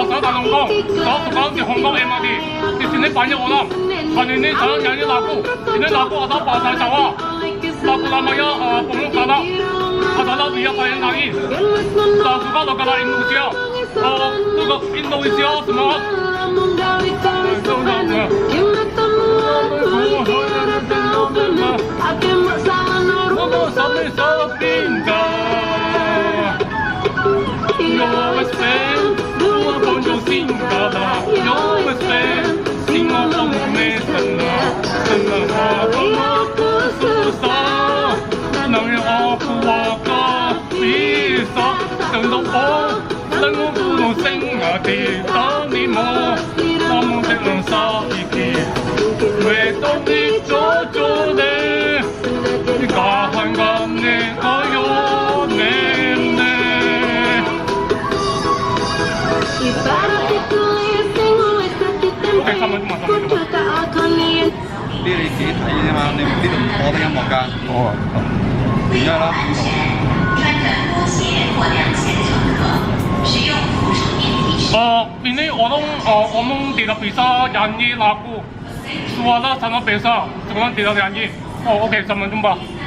saya dari Hongkong. Saya sekarang di Hongkong MRT. Di sini banyak orang. Kali ini saya nyanyi lagu. Ini lagu ada bahasa Jawa. Lagu namanya Bunga Kara. Adalah dia paling nangis. Saya suka negara Indonesia. Indonesia semangat. Sampai salah pindah. Yo espero, dua ponjong singkada. Yo espero, singo pangme sana. Sana aku susah. Nang aku waka bisa. Tengok oh, tengok gunung singati. Tani mo, namun tengok sakit. Weto di jojo de. 가한간에 어요네네 오케이 잠깐만啲你自己睇啫嘛，你唔知道播得音樂㗎。哦，而家啦。ini orang tidak bisa nyanyi lagu suara sangat besar, cuman tidak nyanyi. Oke, sampai jumpa.